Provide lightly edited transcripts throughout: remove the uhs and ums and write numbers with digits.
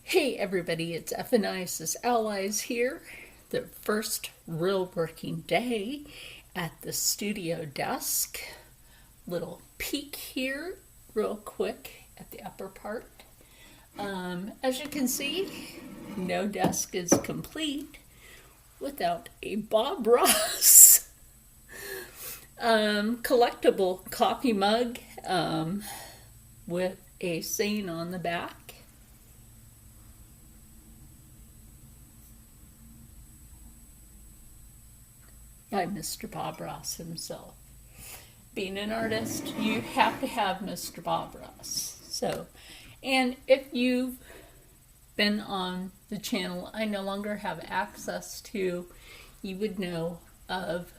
Hey everybody, it's FNIS's Allies here. The first real working day at the studio desk. Little peek here, real quick at the upper part. As you can see, no desk is complete without a Bob Ross collectible coffee mug with a saying on the back. By Mr. Bob Ross himself. Being an artist, you have to have Mr. Bob Ross. So, and if you've been on the channel I no longer have access to, you would know of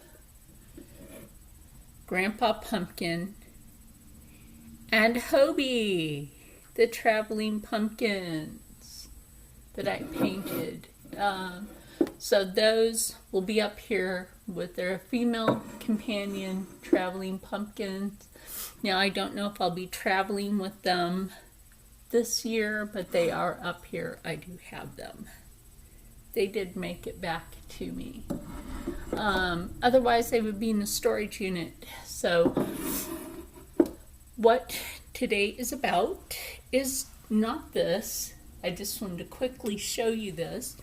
Grandpa Pumpkin and Hobie, the traveling pumpkins that I painted. So those will be up here with their female companion traveling pumpkins. Now I don't know if I'll be traveling with them this year, but they are up here. I do have them. They did make it back to me. Otherwise they would be in the storage unit. So what today is about is not this. I just wanted to quickly show you this.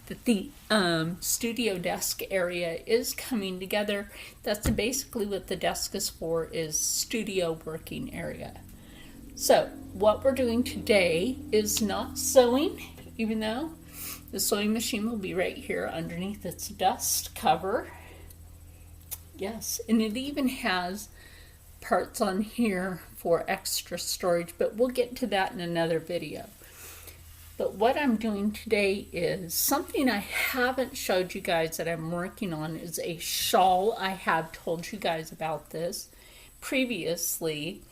That the studio desk area is coming together. That's basically what the desk is for, is studio working area. So what we're doing today is not sewing, even though the sewing machine will be right here underneath its dust cover. Yes, and it even has parts on here for extra storage, but we'll get to that in another video. But what I'm doing today is something I haven't showed you guys that I'm working on is a shawl. I have told you guys about this previously.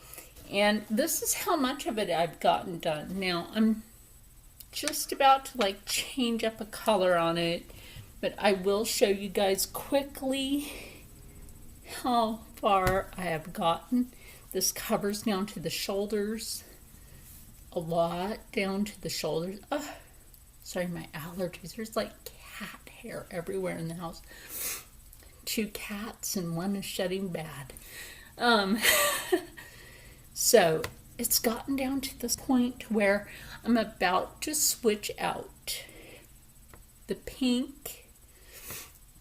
And this is how much of it I've gotten done. Now I'm just about to change up a color on it. But I will show you guys quickly how far I have gotten. This covers down to the shoulders. A lot down to the shoulders. Oh, sorry, my allergies. There's cat hair everywhere in the house. 2 cats and one is shedding bad. So it's gotten down to this point where I'm about to switch out the pink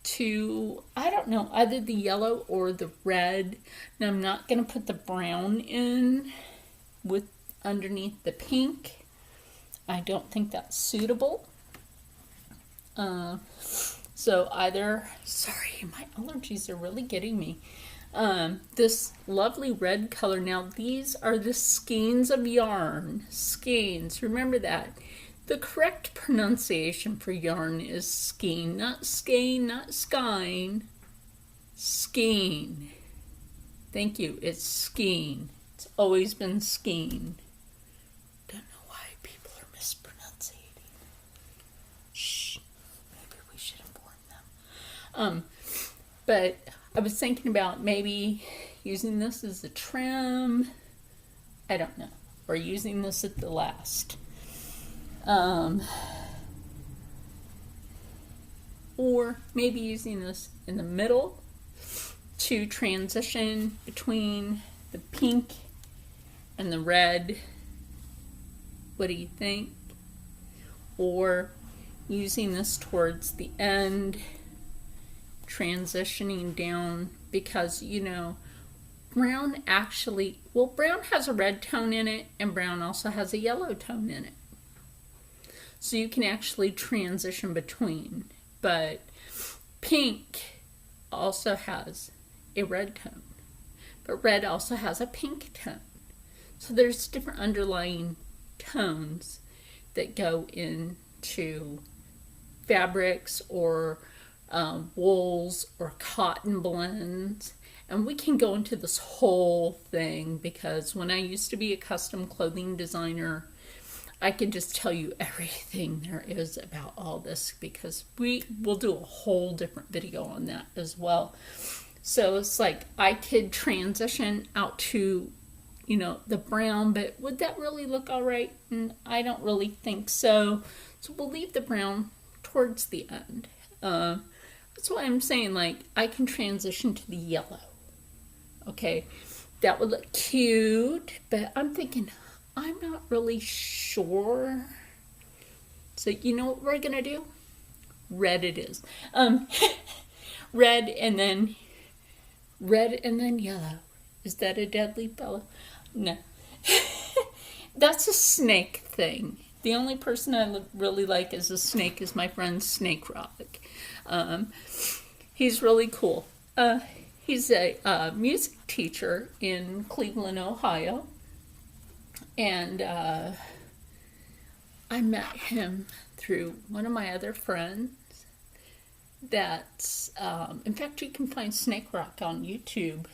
to, I don't know, either the yellow or the red. Now I'm not going to put the brown in with underneath the pink. I don't think that's suitable. So either, sorry, my allergies are really getting me. This lovely red color. Now these are the skeins of yarn. Skeins, remember that. The correct pronunciation for yarn is skein, not skein, not skein. Skein. Thank you, it's skein. It's always been skein. But I was thinking about maybe using this as a trim. I don't know. Or using this at the last. Or maybe using this in the middle to transition between the pink and the red. What do you think? Or using this towards the end, transitioning down, because brown actually, well, brown has a red tone in it and brown also has a yellow tone in it, so you can actually transition between. But pink also has a red tone, but red also has a pink tone, so there's different underlying tones that go into fabrics or wools or cotton blends. And we can go into this whole thing, because when I used to be a custom clothing designer, I can just tell you everything there is about all this, because we will do a whole different video on that as well. So it's I could transition out to you know, the brown, but would that really look all right? I don't really think so. So we'll leave the brown towards the end. That's why I'm saying, like, I can transition to the yellow. Okay, that would look cute, but I'm thinking, I'm not really sure. So you know what we're gonna do? Red it is. Red and then yellow. Is that a deadly fellow? No. That's a snake thing. The only person I really like as a snake is my friend Snake Rock. He's really cool. He's a music teacher in Cleveland, Ohio. And I met him through one of my other friends. That's, in fact, you can find Snake Rock on YouTube.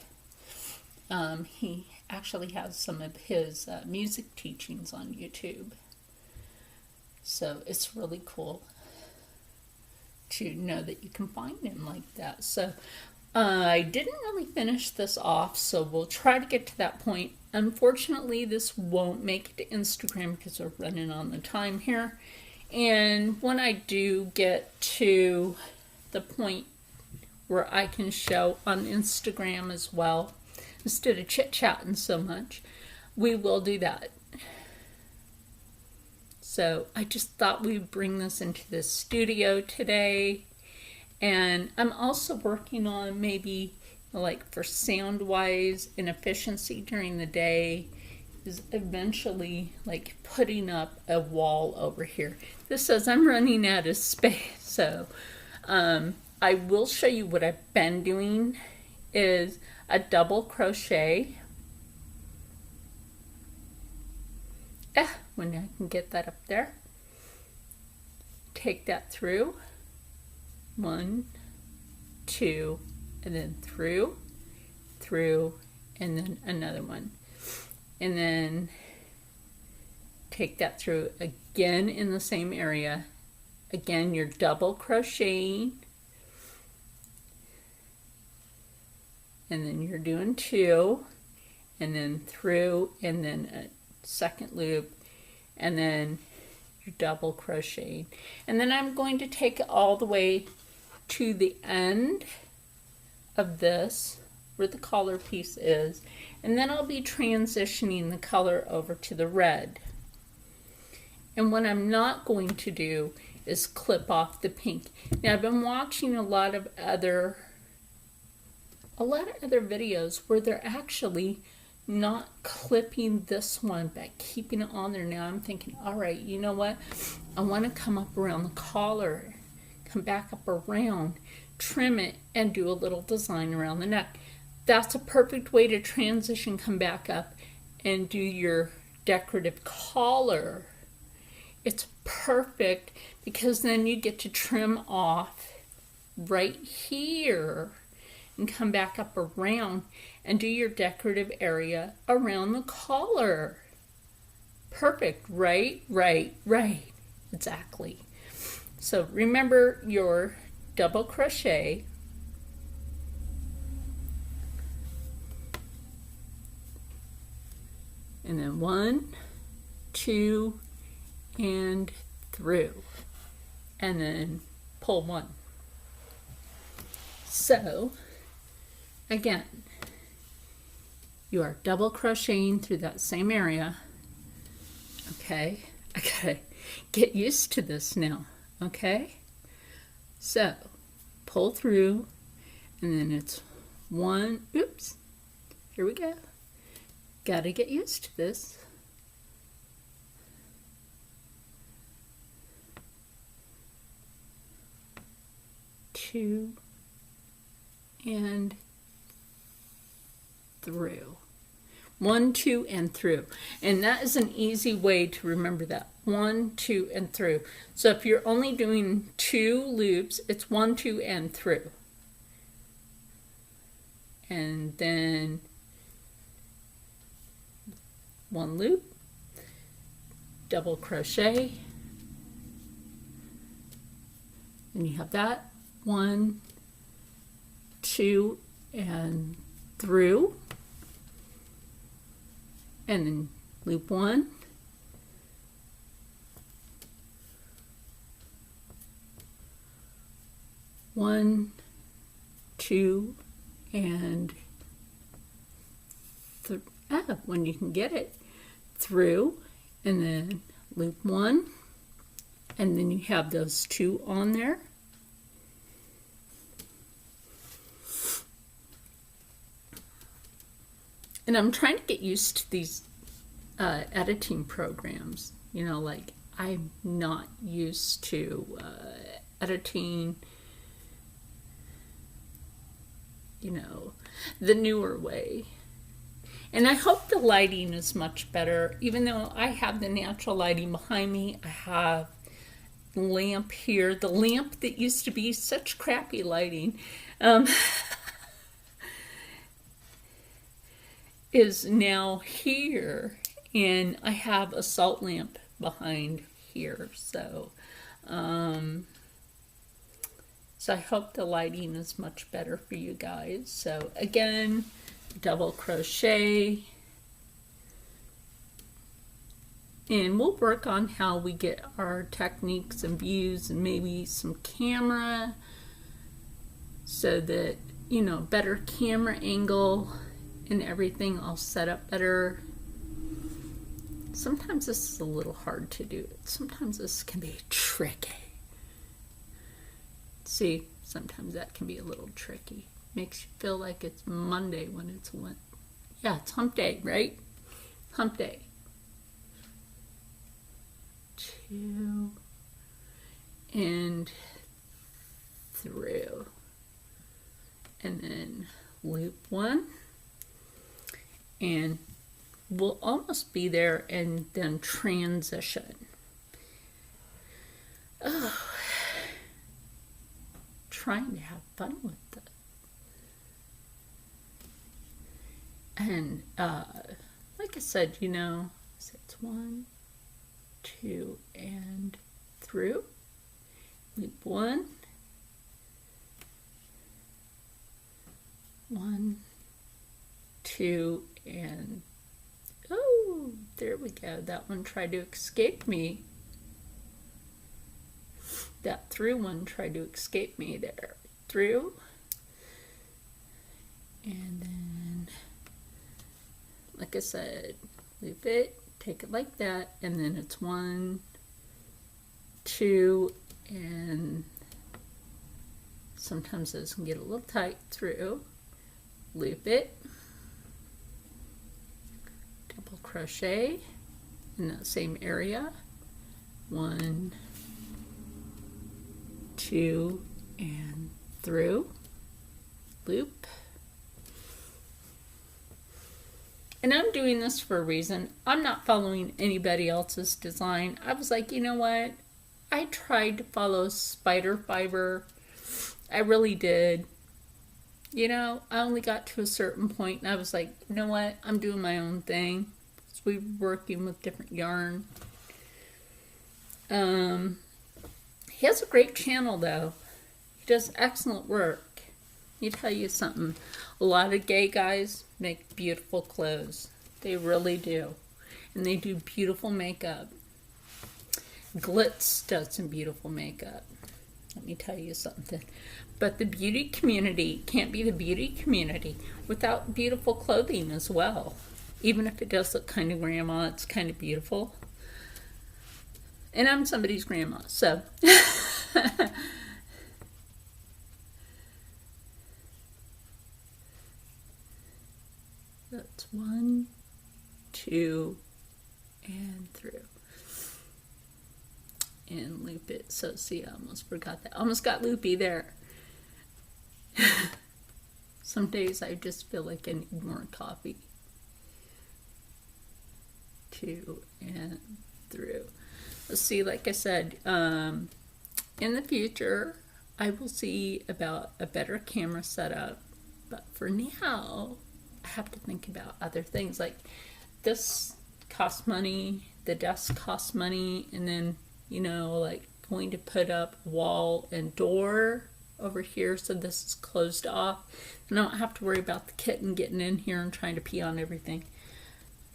He actually has some of his music teachings on YouTube. So it's really cool to know that you can find him like that. So I didn't really finish this off, so we'll try to get to that point. Unfortunately, this won't make it to Instagram because we're running on the time here. And when I do get to the point where I can show on Instagram as well, instead of chit-chatting so much, we will do that. So I just thought we'd bring this into the studio today. And I'm also working on maybe, like, for sound-wise and efficiency during the day, is eventually like putting up a wall over here. This says I'm running out of space, so I will show you what I've been doing is a double crochet. When I can get that up there, take that through, 1, 2, and then through, and then another one, and then take that through again in the same area. Again, you're double crocheting, and then you're doing 2, and then through, and then a second loop, and then you're double crocheting. And then I'm going to take it all the way to the end of this where the collar piece is, and then I'll be transitioning the color over to the red. And what I'm not going to do is clip off the pink. Now I've been watching a lot of other videos where they're actually not clipping this one but keeping it on there. Now I'm thinking, all right, you know what, I want to come up around the collar, come back up around, trim it, and do a little design around the neck. That's a perfect way to transition, come back up and do your decorative collar. It's perfect because then you get to trim off right here and come back up around and do your decorative area around the collar. Perfect, right? Exactly. So remember your double crochet, and then 1, 2, and through, and then pull 1. So again, you are double crocheting through that same area. Okay, I gotta get used to this now. Okay, so pull through, and then it's 1, oops, here we go. Gotta get used to this. Two and through. 1, 2, and through. And that is an easy way to remember that. 1, 2, and through. So if you're only doing 2 loops, it's 1, 2, and through. And then 1 loop, double crochet, and you have that 1, 2, and through, and then loop 1, one, 2, and when you can get it, through, and then loop 1, and then you have those 2 on there. And I'm trying to get used to these editing programs. You know, like I'm not used to editing, you know, the newer way. And I hope the lighting is much better. Even though I have the natural lighting behind me, I have the lamp here. The lamp that used to be such crappy lighting is now here. And I have a salt lamp behind here. So I hope the lighting is much better for you guys. So again, double crochet, and we'll work on how we get our techniques and views and maybe some camera so that, you know, better camera angle and everything all set up better. Sometimes this is a little hard to do. Sometimes this can be tricky. See, sometimes that can be a little tricky. Makes you feel like it's Monday when it's yeah, it's hump day, right? Hump day. 2 and through, and then loop 1, and we'll almost be there, and then transition. Oh, trying to have fun with this. And like I said, you know, so it's 1, 2, and through, loop 1, 1, 2, and oh, there we go. That one tried to escape me. That through one tried to escape me there. Through, and then, like I said, loop it, take it like that, and then it's 1, 2, and sometimes those can get a little tight. Through, loop it, double crochet in that same area, 1, 2, and through, loop. And I'm doing this for a reason. I'm not following anybody else's design. I was like, you know what? I tried to follow spider fiber. I really did. You know, I only got to a certain point and I was like, you know what? I'm doing my own thing. So we were working with different yarn. He has a great channel though. He does excellent work. Let me tell you something. A lot of gay guys make beautiful clothes. They really do. And they do beautiful makeup. Glitz does some beautiful makeup. Let me tell you something. But the beauty community can't be the beauty community without beautiful clothing as well. Even if it does look kind of grandma, it's kind of beautiful. And I'm somebody's grandma, so. That's 1, 2, and through. And loop it. So see, I almost forgot that. Almost got loopy there. Some days I just feel like I need more coffee. 2 and through. Let's see, like I said, in the future, I will see about a better camera setup. But for now, I have to think about other things. Like this costs money, the desk costs money, and then, you know, like going to put up wall and door over here so this is closed off. And I don't have to worry about the kitten getting in here and trying to pee on everything.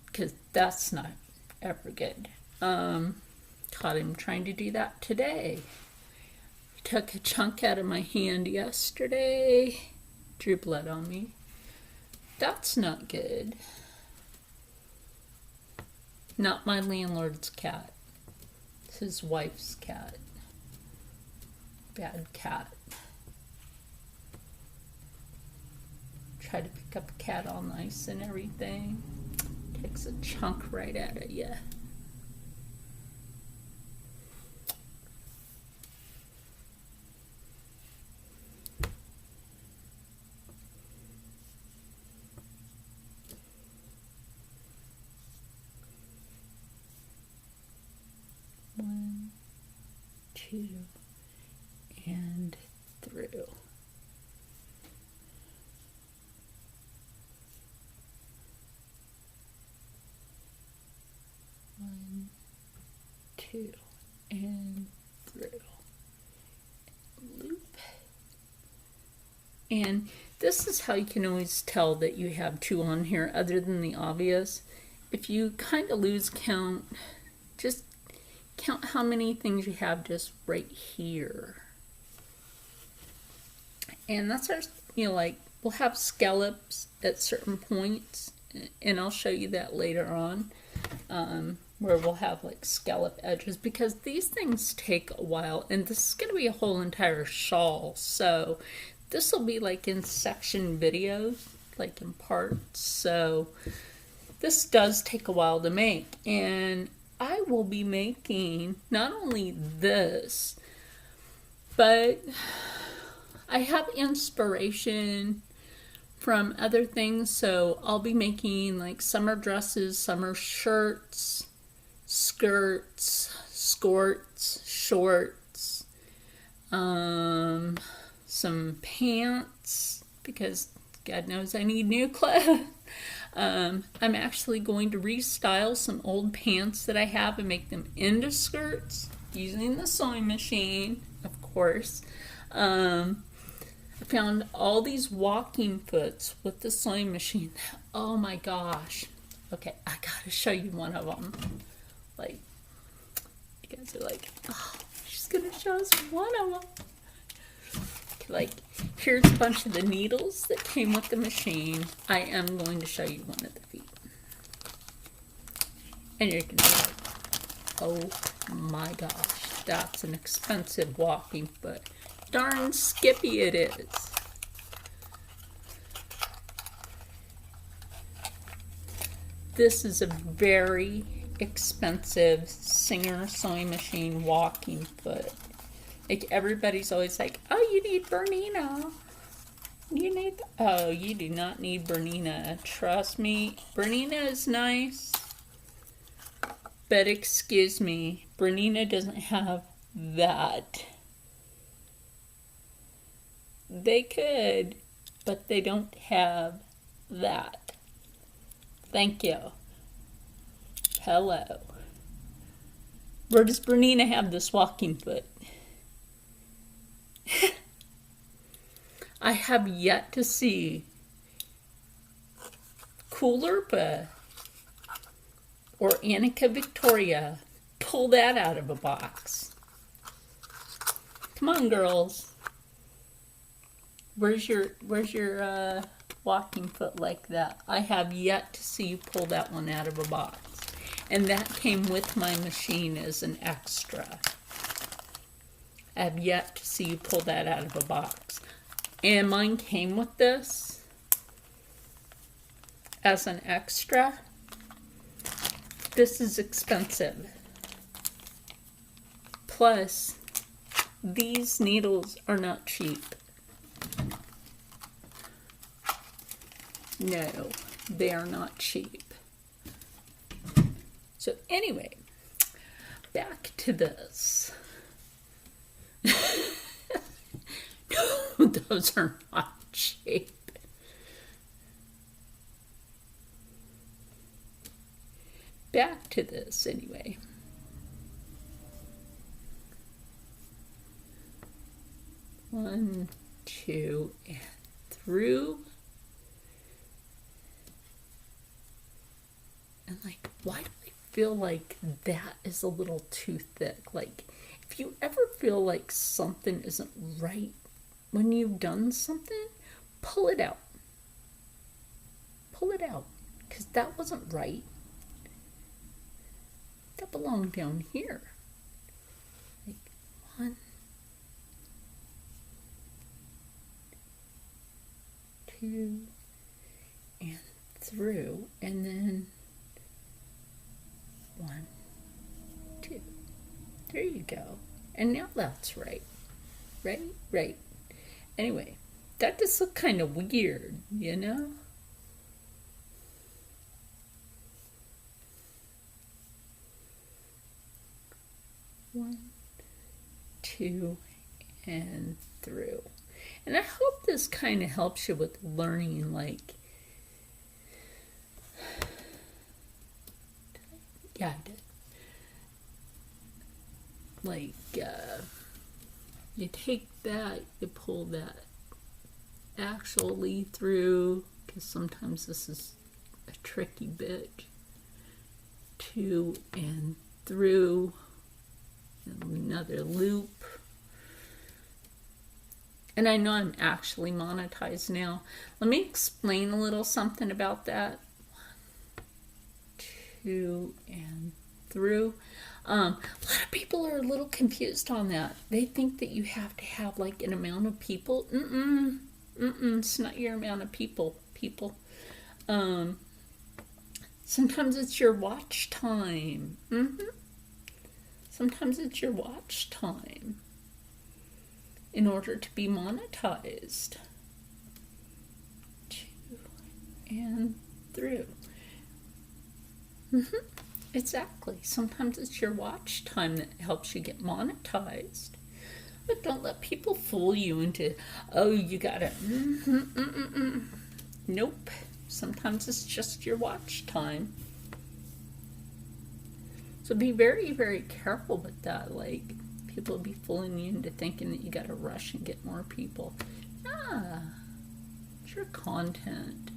because that's not ever good. Caught him trying to do that today. He took a chunk out of my hand yesterday, drew blood on me. That's not good. Not my landlord's cat. It's his wife's cat. Bad cat. Try to pick up a cat all nice and everything. Takes a chunk right out of you. One, two, and through. One, two, and through. Loop. And this is how you can always tell that you have two on here, other than the obvious. If you kind of lose count, just count how many things you have just right here. And that's our, like, we'll have scallops at certain points, and I'll show you that later on, where we'll have like scallop edges, because these things take a while, and this is going to be a whole entire shawl, so this will be like in section videos, like in parts, so this does take a while to make. And I will be making not only this, but I have inspiration from other things. So I'll be making like summer dresses, summer shirts, skirts, skirts, shorts, some pants, because God knows I need new clothes. I'm actually going to restyle some old pants that I have and make them into skirts using the sewing machine, of course. I found all these walking foots with the sewing machine. Oh my gosh. Okay, I gotta show you one of them. Like, you guys are like, oh, she's gonna show us one of them. Like, here's a bunch of the needles that came with the machine. I am going to show you one of the feet. And you're going to be like, oh my gosh, that's an expensive walking foot. Darn skippy it is. This is a very expensive Singer sewing machine walking foot. Like, everybody's always like, oh, you need Bernina. Oh, you do not need Bernina. Trust me, Bernina is nice. But excuse me, Bernina doesn't have that. They could, but they don't have that. Thank you. Hello. Where does Bernina have this walking foot? I have yet to see Coolerpa or Annika Victoria pull that out of a box. Come on, girls. Where's your walking foot like that? I have yet to see you pull that one out of a box. And that came with my machine as an extra. I have yet to see you pull that out of a box. And mine came with this as an extra. This is expensive. Plus, these needles are not cheap. No, they are not cheap. So anyway, back to this. No, those are not cheap. Back to this anyway. One, two, and through. And going like, why do I feel like that is a little too thick? Like, if you ever feel like something isn't right when you've done something, pull it out. Pull it out, because that wasn't right. That belonged down here. Like 1, 2, and through, and then 1, 2. There you go. And now that's right. Right? Right. Anyway, that just looked kind of weird, you know? One, 2, and through. And I hope this kind of helps you with learning, like, yeah, I did. Like, you take that, you pull that actually through, because sometimes this is a tricky bit, 2 and through, and another loop. And I know I'm actually monetized now. Let me explain a little something about that. 1, 2, and through. A lot of people are a little confused on that. They think that you have to have like an amount of people. It's not your amount of people. Sometimes it's your watch time. Sometimes it's your watch time in order to be monetized. 2 and through. Exactly. Sometimes it's your watch time that helps you get monetized. But don't let people fool you into, oh, you gotta, Nope. Sometimes it's just your watch time. So be very, very careful with that. Like, people will be fooling you into thinking that you gotta rush and get more people. It's your content.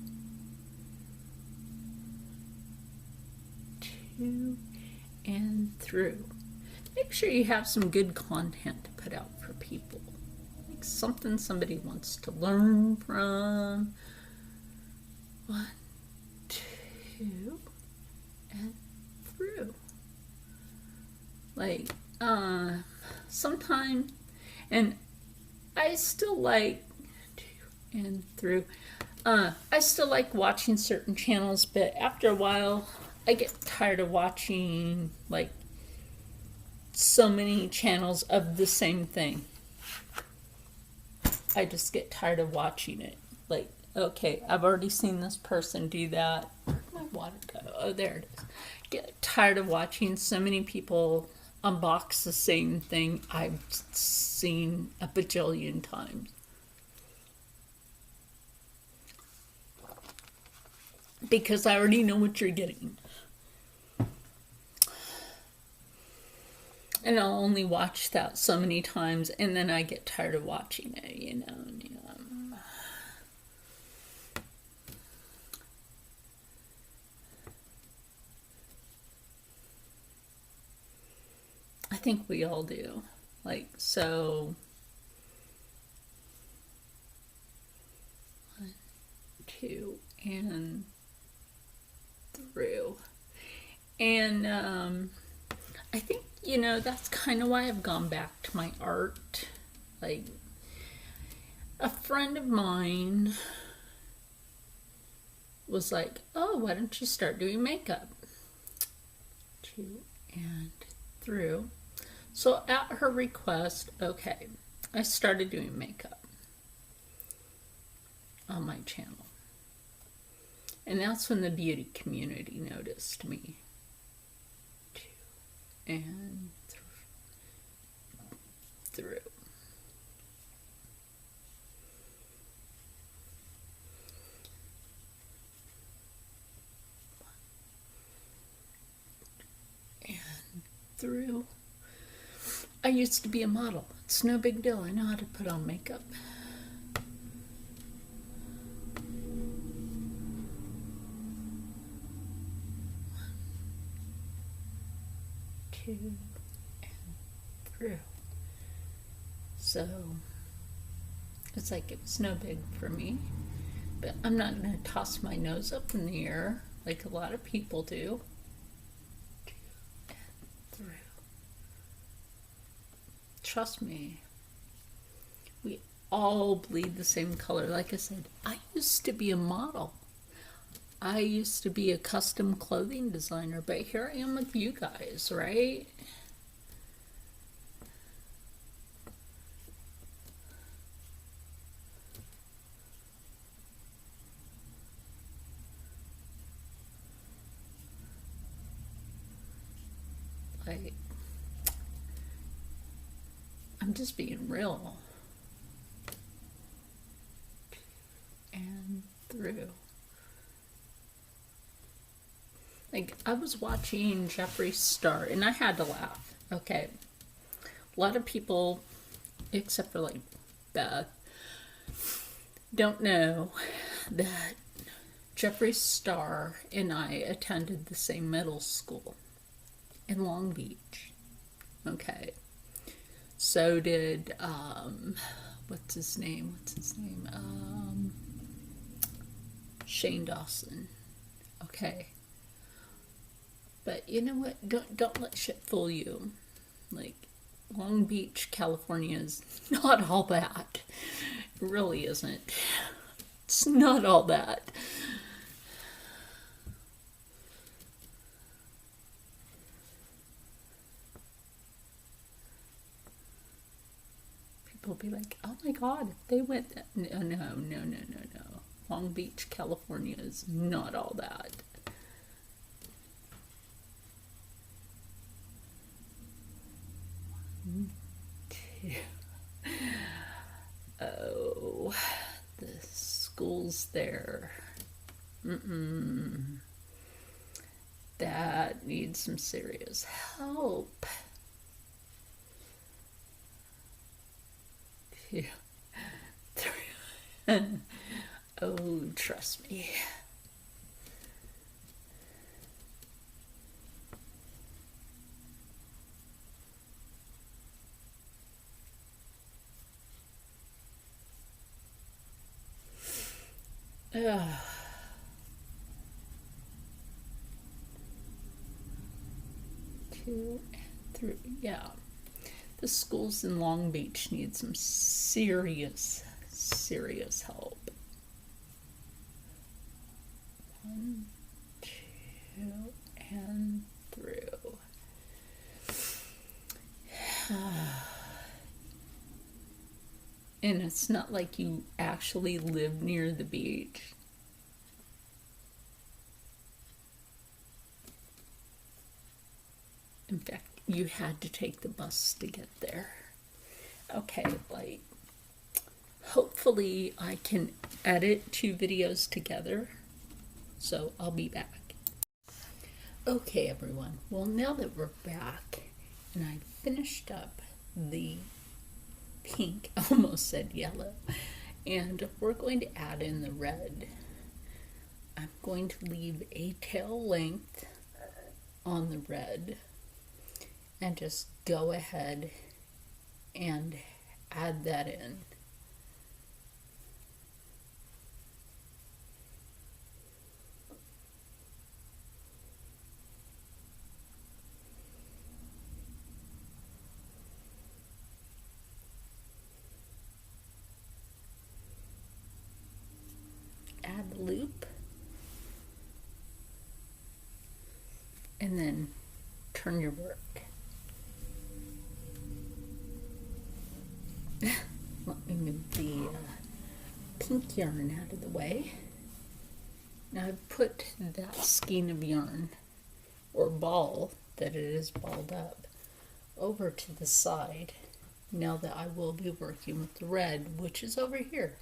2 and through. Make sure you have some good content to put out for people. Like something somebody wants to learn from. 1, 2, and through. Like, sometime, and I still like 2 and through. I still like watching certain channels, but after a while, I get tired of watching like so many channels of the same thing. I just get tired of watching it. Like, okay, I've already seen this person do that. Where'd my water go? Oh, there it is. Get tired of watching so many people unbox the same thing I've seen a bajillion times. Because I already know what you're getting. And I'll only watch that so many times, and then I get tired of watching it, you know. I think we all do. Like, so 1, 2, and through. And I think, that's kind of why I've gone back to my art. Like, a friend of mine was like, oh, why don't you start doing makeup? 2 and through. So at her request, okay, I started doing makeup on my channel. And that's when the beauty community noticed me. 2 and through. And through. I used to be a model. It's no big deal. I know how to put on makeup. two, and through. So it's like it was no big for me, but I'm not going to toss my nose up in the air like a lot of people do. Two and through. Trust me, we all bleed the same color. Like I said, I used to be a model. I used to be a custom clothing designer, but here I am with you guys, right? Like, I'm just being real. And through. Like, I was watching Jeffree Star, and I had to laugh, okay? A lot of people, except for, like, Beth, don't know that Jeffree Star and I attended the same middle school in Long Beach, okay? So did, what's his name? Shane Dawson, okay? But you know what? Don't let shit fool you. Like, Long Beach, California is not all that. It really isn't. It's not all that. People be like, oh my God, if they went that. No. Long Beach, California is not all that. Oh, the school's there. That needs some serious help. Yeah. Oh, trust me. Two and three, yeah. The schools in Long Beach need some serious help. 1, 2, and through. And it's not like you actually live near the beach. In fact, you had to take the bus to get there. Okay, like, hopefully I can edit 2 videos together. So I'll be back. Okay, everyone. Well, now that we're back and I finished up the pink, I almost said yellow, and we're going to add in the red. I'm going to leave a tail length on the red and just go ahead and add that in. Add the loop and then turn your work. Let me move the pink yarn out of the way. Now I've put that skein of yarn, or ball, that it is balled up, over to the side now that I will be working with the red, which is over here.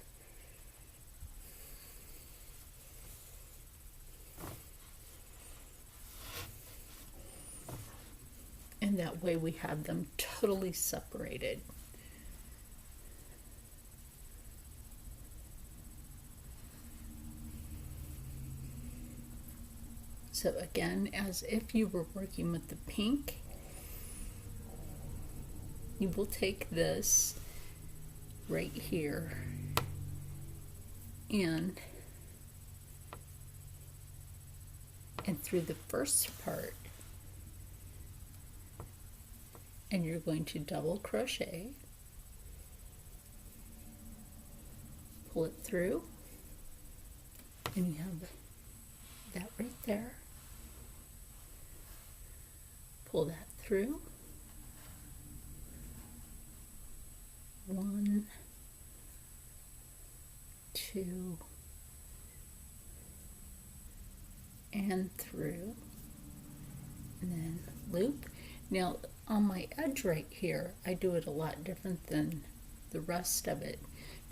And that way we have them totally separated. So again, as if you were working with the pink, you will take this right here and through the first part, and you're going to double crochet, pull it through, and you have that right there. Pull that through. 1, 2, and through, and then loop. Now on my edge right here, I do it a lot different than the rest of it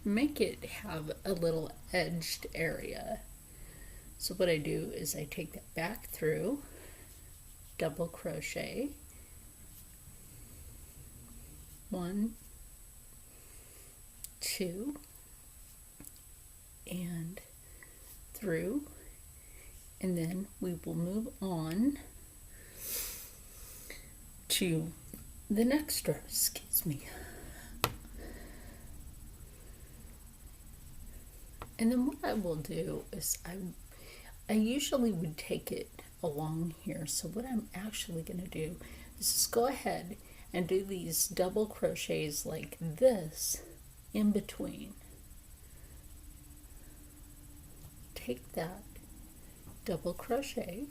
to make it have a little edged area. So what I do is I take that back through, double crochet, 1, 2, and through, and then we will move on to the next row. Excuse me. And then what I will do is I usually would take it along here. So what I'm actually going to do is just go ahead and do these double crochets like this in between. Take that double crochet,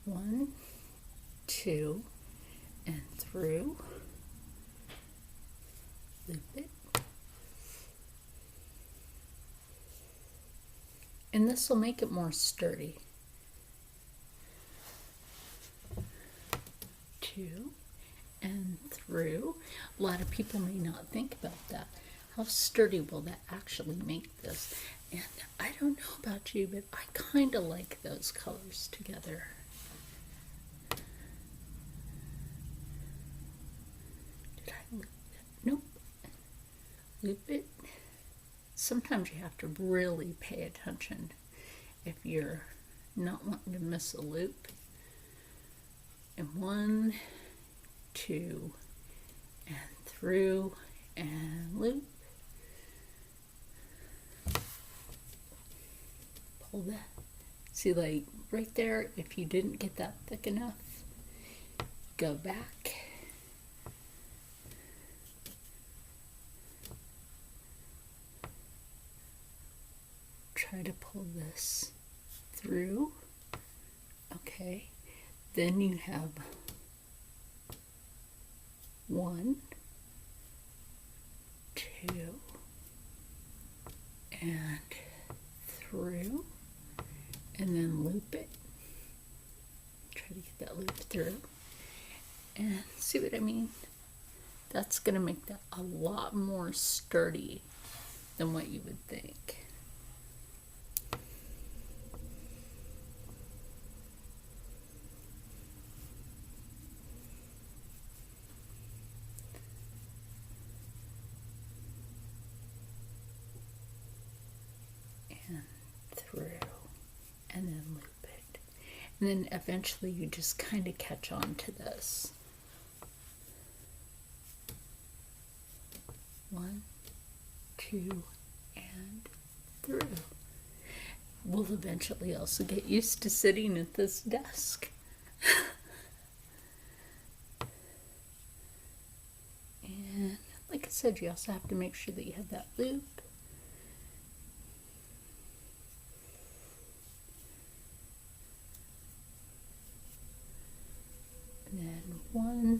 1, 2, and through, loop it, and this will make it more sturdy. 2 and through. A lot of people may not think about that. How sturdy will that actually make this? And I don't know about you, but I kind of like those colors together. Did I loop it? Nope. Loop it. Sometimes you have to really pay attention if you're not wanting to miss a loop. And 1, 2, and through, and loop. Pull that. See, like right there, if you didn't get that thick enough, go back. Try to pull this through. Okay. Then you have 1, 2, and through, and then loop it. Try to get that loop through. And see what I mean? That's going to make that a lot more sturdy than what you would think. Through, and then loop it, and then eventually you just kind of catch on to this. 1, 2, and through. We'll eventually also get used to sitting at this desk. And like I said, you also have to make sure that you have that loop. And then 1,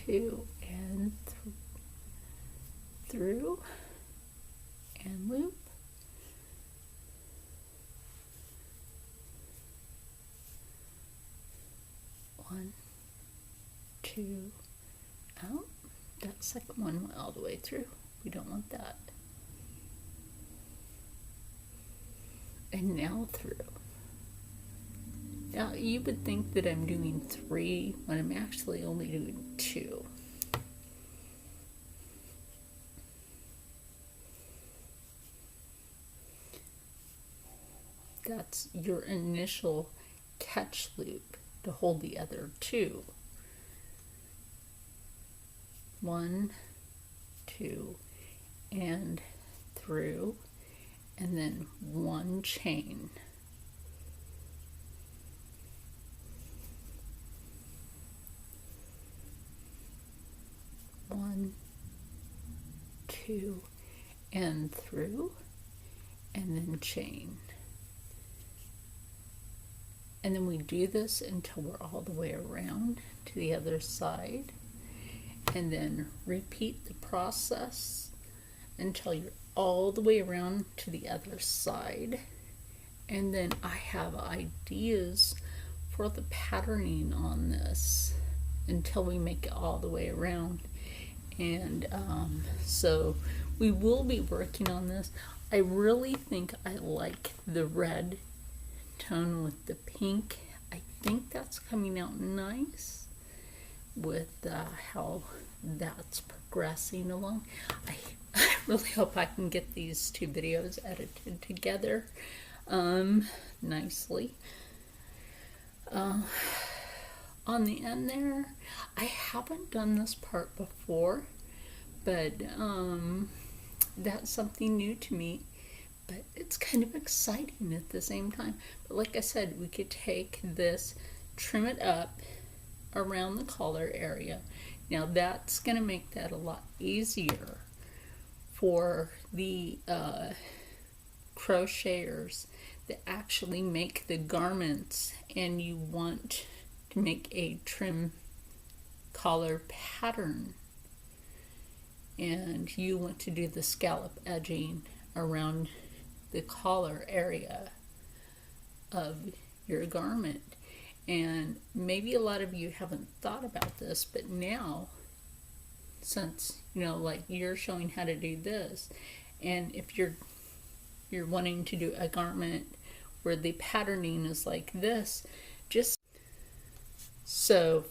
2, and through, and loop. One, 2, out. That second one went all the way through. We don't want that. And now through. Now you would think that I'm doing 3 when I'm actually only doing 2. That's your initial catch loop to hold the other two. 1, 2, and through, and then 1 chain. One, 2, and through, and then chain. And then we do this until we're all the way around to the other side, and then repeat the process until you're all the way around to the other side. And then I have ideas for the patterning on this until we make it all the way around. And so we will be working on this. I really think I like the red tone with the pink. I think that's coming out nice with how that's progressing along. I really hope I can get these 2 videos edited together nicely. On the end there, I haven't done this part before, but that's something new to me, but it's kind of exciting at the same time. But like I said, we could take this, trim it up around the collar area. Now that's going to make that a lot easier for the crocheters that actually make the garments, and you want to make a trim collar pattern, and you want to do the scallop edging around the collar area of your garment. And maybe a lot of you haven't thought about this, but now, since like you're showing how to do this, and if you're wanting to do a garment where the patterning is like this, just so